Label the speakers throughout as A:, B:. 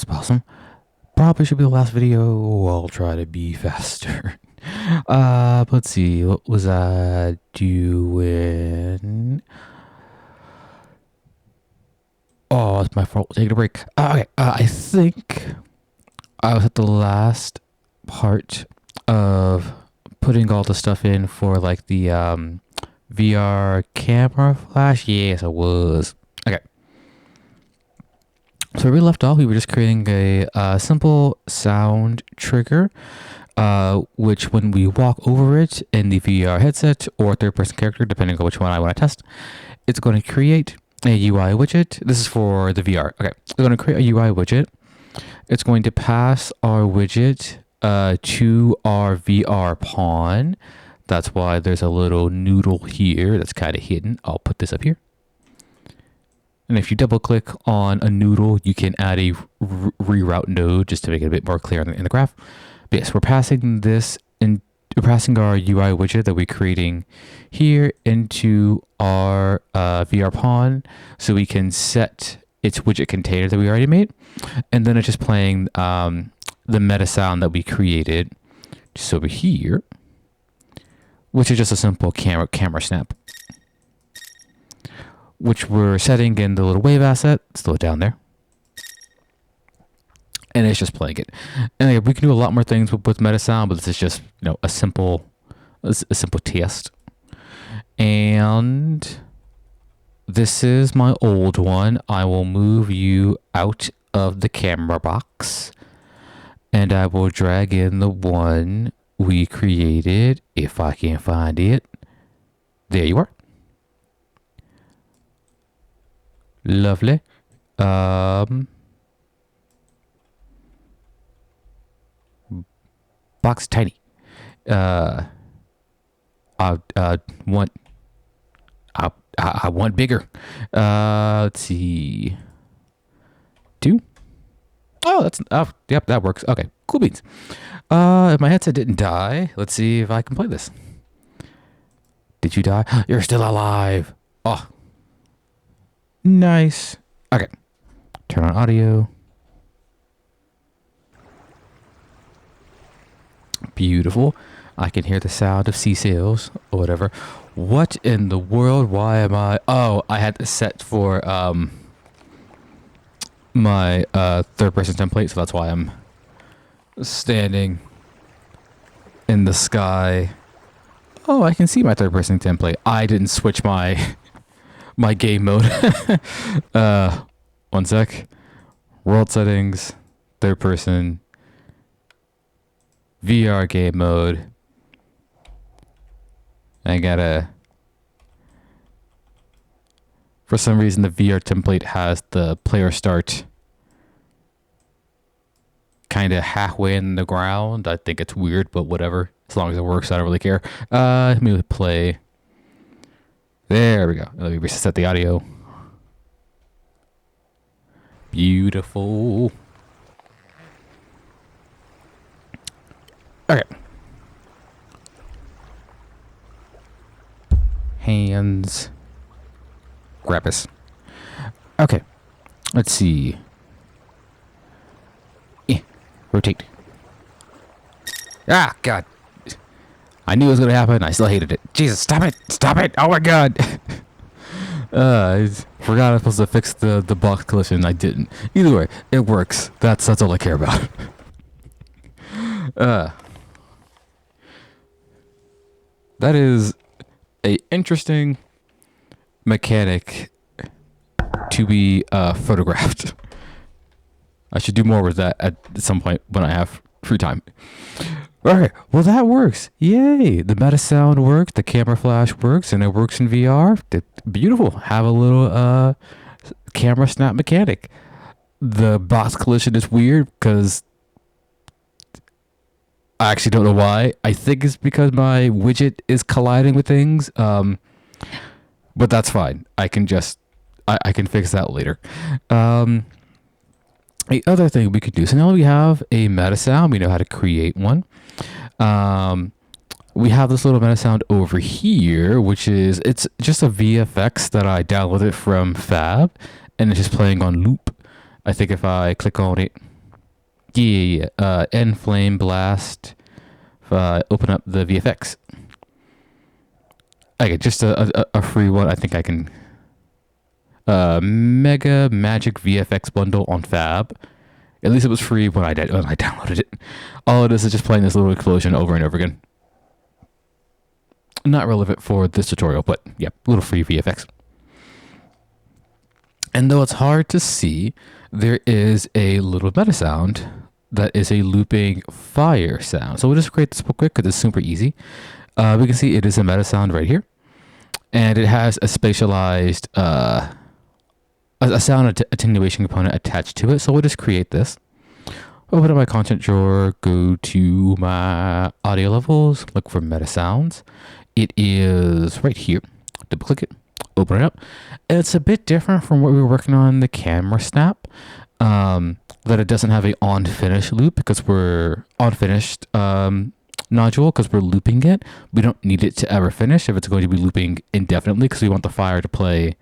A: awesome. Probably should be the last video. I'll try to be faster. Let's see. What was I doing? Oh, it's my fault. Taking a break. Okay. I think I was at the last part of putting all the stuff in for like the VR camera flash. Yes, I was. Okay. So where we left off, we were just creating a simple sound trigger, which when we walk over it in the VR headset or third-person character, depending on which one I want to test, it's going to create a UI widget. This is for the VR. Okay, it's going to create a UI widget. It's going to pass our widget to our VR pawn. That's why there's a little noodle here that's kind of hidden. I'll put this up here. And if you double click on a noodle, you can add a reroute node just to make it a bit more clear in the graph. But yes, we're passing this in. We're passing our UI widget that we're creating here into our VR pawn, so we can set its widget container that we already made, and then it's just playing the meta sound that we created just over here, which is just a simple camera snap, which we're setting in the little wave asset. Slow it down there. And it's just playing it. And we can do a lot more things with meta sound, but this is just, a simple test. And this is my old one. I will move you out of the camera box, and I will drag in the one we created, if I can find it. There you are. Lovely. Box is tiny. I want bigger. Let's see. 2. Oh, yep, that works. Okay, cool beans. If my headset didn't die, let's see if I can play this. Did you die? You're still alive. Oh, nice. Okay, turn on audio. Beautiful. I can hear the sound of seashells or whatever. What in the world? Why am I? Oh, I had to set for my third-person template, so that's why I'm standing in the sky. Oh, I can see my third-person template. I didn't switch my game mode. 1 sec. World settings, third-person. VR game mode. I gotta. For some reason, the VR template has the player start kind of halfway in the ground. I think it's weird, but whatever. As long as it works, I don't really care. Let me play. There we go. Let me reset the audio. Beautiful. Okay. Hands. Grab us. Okay. Let's see. Rotate. Ah, God. I knew it was going to happen. I still hated it. Jesus, stop it. Stop it. Oh, my God. I forgot I was supposed to fix the box collision. I didn't. Either way, it works. That's all I care about. That is a interesting mechanic to be photographed. I should do more with that at some point when I have free time. Okay, well that works. Yay! The meta sound works, the camera flash works, and it works in VR. Beautiful. Have a little camera snap mechanic. The box collision is weird because I actually don't know why. I think it's because my widget is colliding with things. But that's fine. I can fix that later. The other thing we could do. So now we have a meta sound. We know how to create one. We have this little meta sound over here, it's just a VFX that I downloaded from Fab, and it's just playing on loop. I think if I click on it, yeah, end flame blast. If I open up the VFX, okay, just a free one. I think I can. Mega Magic VFX bundle on Fab. At least it was free when I downloaded it. All it is just playing this little explosion over and over again. Not relevant for this tutorial, but yeah, little free VFX. And though it's hard to see, there is a little meta sound that is a looping fire sound. So we'll just create this real quick because it's super easy. We can see it is a meta sound right here. And it has a spatialized, a sound attenuation component attached to it. So we'll just create this. Open up my content drawer, go to my audio levels, look for meta sounds. It is right here. Double click it, open it up. And it's a bit different from what we were working on the camera snap. That it doesn't have a on finish loop because we're on finished nodule because we're looping it. We don't need it to ever finish if it's going to be looping indefinitely because we want the fire to play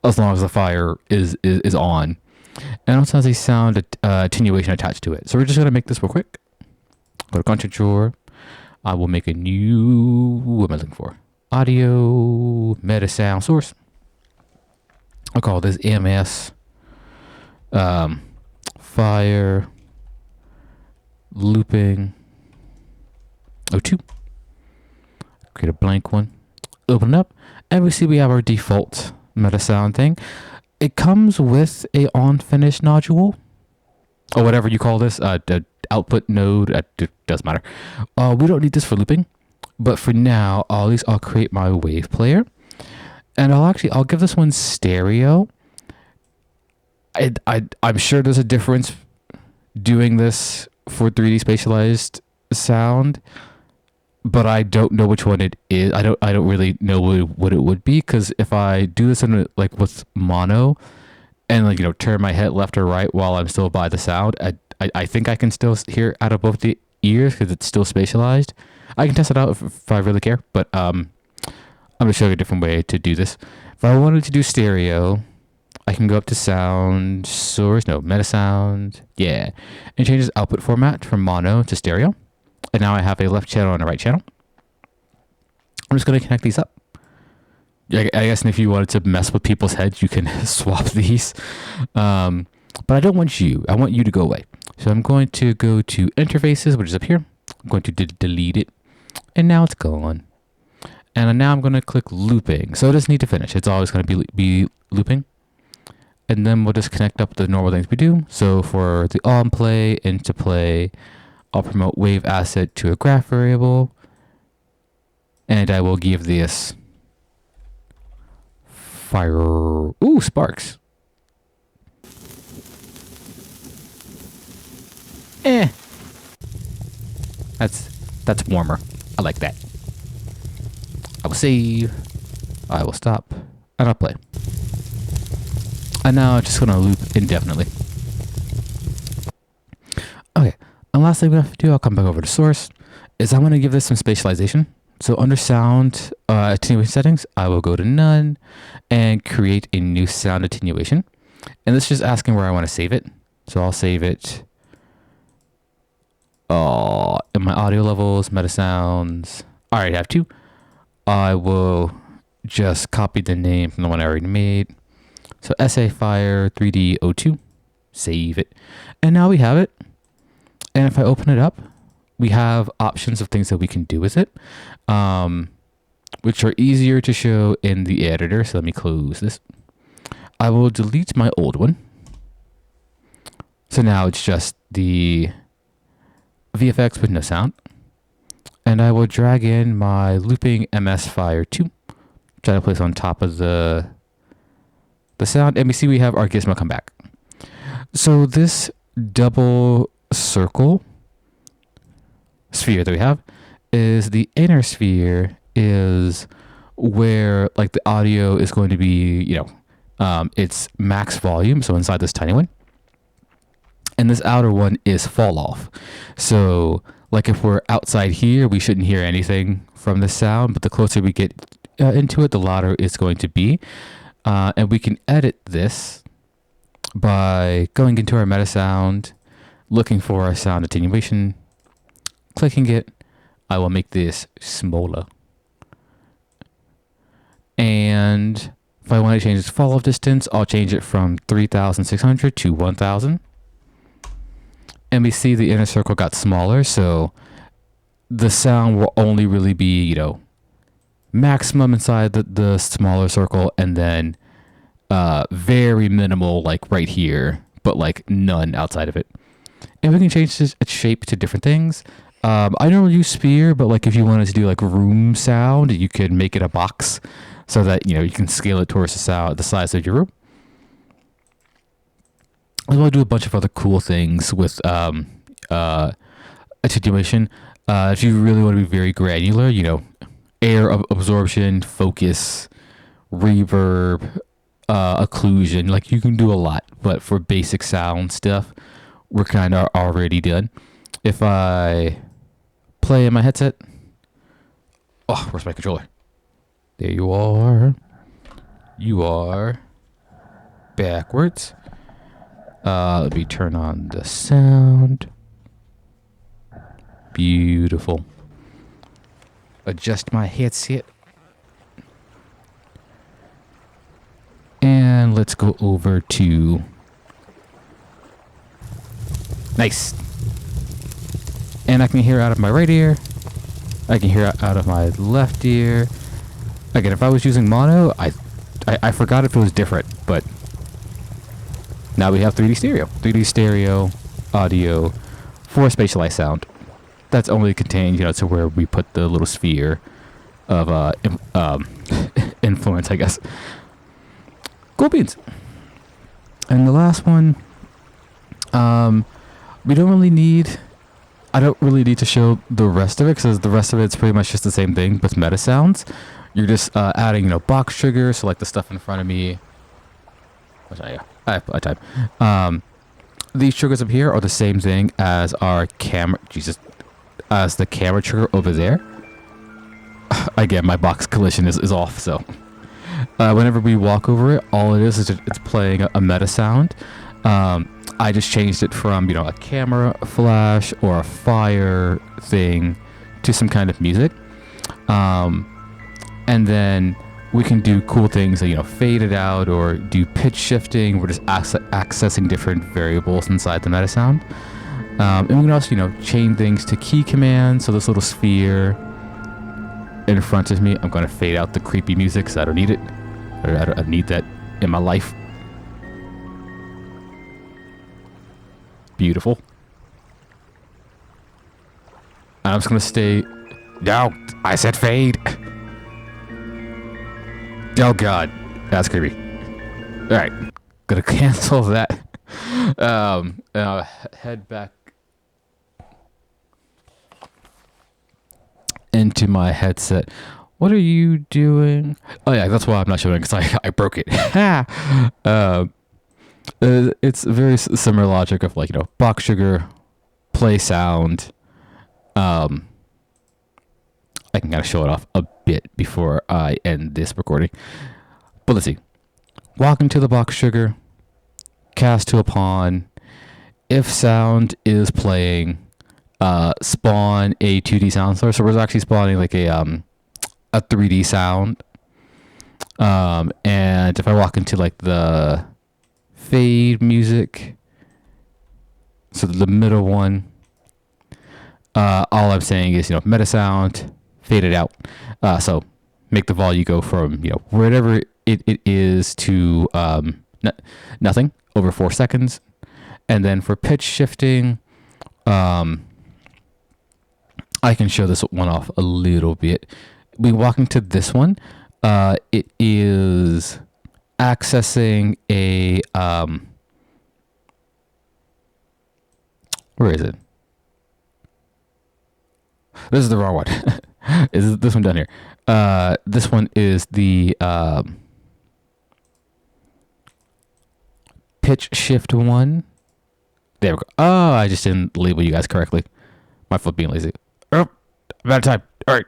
A: as long as the fire is on. And it also has a sound attenuation attached to it. So we're just going to make this real quick. Go to content drawer. I will make a new, what am I looking for? Audio meta sound source. I'll call this MS fire looping 02. Create a blank one. Open it up. And we see we have our default meta sound thing. It comes with a on finish nodule or whatever you call this, the output node. It doesn't matter. We don't need this for looping, but for now, at least I'll create my wave player, and I'll give this one stereo. I'm sure there's a difference doing this for 3D spatialized sound, but I don't know which one it is. I don't really know what it would be, because if I do this in with mono and turn my head left or right while I'm still by the sound, I think I can still hear out of both the ears because it's still spatialized. I can test it out if I really care, but I'm gonna show you a different way to do this. If I wanted to do stereo, I can go up to sound source, meta sound, and change this output format from mono to stereo. And now I have a left channel and a right channel. I'm just going to connect these up. I guess if you wanted to mess with people's heads, you can swap these. But I don't want you. I want you to go away. So I'm going to go to interfaces, which is up here. I'm going to delete it. And now it's gone. And now I'm going to click looping. So it doesn't need to finish. It's always going to be looping. And then we'll just connect up the normal things we do. So for the on play, into play, I'll promote wave asset to a graph variable, and I will give this fire. Ooh, sparks. That's warmer. I like that. I will save. I will stop, and I'll play. And now I'm just gonna loop indefinitely. Okay. And last thing we have to do, I'll come back over to source, is I'm going to give this some spatialization. So under sound attenuation settings, I will go to none and create a new sound attenuation. And this is just asking where I want to save it. So I'll save it in my audio levels, meta sounds. I already have two. I will just copy the name from the one I already made. So SA Fire 3D02, save it. And now we have it. And if I open it up, we have options of things that we can do with it, which are easier to show in the editor. So let me close this. I will delete my old one. So now it's just the VFX with no sound. And I will drag in my looping MS Fire 2, try to place on top of the sound. And we see we have our gizmo come back. So this double circle sphere that we have is the inner sphere, is where the audio is going to be, its max volume. So inside this tiny one, and this outer one is fall off. So if we're outside here, we shouldn't hear anything from the sound, but the closer we get into it, the louder it's going to be. And we can edit this by going into our meta sound, looking for our sound attenuation, clicking it. I will make this smaller. And if I want to change its fall off distance, I'll change it from 3,600 to 1,000. And we see the inner circle got smaller, so the sound will only really be, maximum inside the smaller circle, and then very minimal, like right here, but like none outside of it. And we can change its shape to different things. I don't use sphere, but like if you wanted to do like room sound, you could make it a box so that you can scale it towards the size of your room. And we'll do a bunch of other cool things with attenuation. If you really want to be very granular, air absorption, focus, reverb, occlusion, like you can do a lot. But for basic sound stuff, we're kind of already done. If I play in my headset, oh, where's my controller? There you are. You are backwards. Let me turn on the sound. Beautiful. Adjust my headset. And let's go over to... Nice. And I can hear out of my right ear. I can hear out of my left ear. Again, if I was using mono, I forgot if it was different, but now we have 3D stereo. 3D stereo audio for spatialized sound. That's only contained, to where we put the little sphere of influence, I guess. Cool beans. And the last one, we don't really need... I don't really need to show the rest of it, because the rest of it's pretty much just the same thing, but meta sounds. You're just adding, box triggers, so like the stuff in front of me. I have time. These triggers up here are the same thing as our camera... Jesus. As the camera trigger over there. Again, my box collision is off, so... whenever we walk over it, all it is it's playing a meta sound. I just changed it from, a camera flash or a fire thing to some kind of music. And then we can do cool things like, fade it out or do pitch shifting. We're just accessing different variables inside the meta sound. And we can also, chain things to key commands. So this little sphere in front of me, I'm going to fade out the creepy music because I don't need it. I don't need that in my life. Beautiful. And I'm just going to stay... No, I said fade. Oh, God. That's creepy. All right. Gonna cancel that. And I'll head back into my headset. What are you doing? Oh, yeah, that's why I'm not showing, because I broke it. It's very similar logic of like, box trigger, play sound. I can kind of show it off a bit before I end this recording. But let's see. Walk into the box trigger, cast to a pawn. If sound is playing, spawn a 2D sound source. So we're actually spawning like a 3D sound. And if I walk into like the fade music, so the middle one, all I'm saying is, meta sound, fade it out. So make the volume go from, wherever it is to nothing over 4 seconds. And then for pitch shifting, I can show this one off a little bit. We walk into this one. It is accessing a where is it? This is the wrong one. Is this one down here? This one is the pitch shift one. There we go. Oh, I just didn't label you guys correctly. My fault being lazy. Oh, I'm out of time. All right.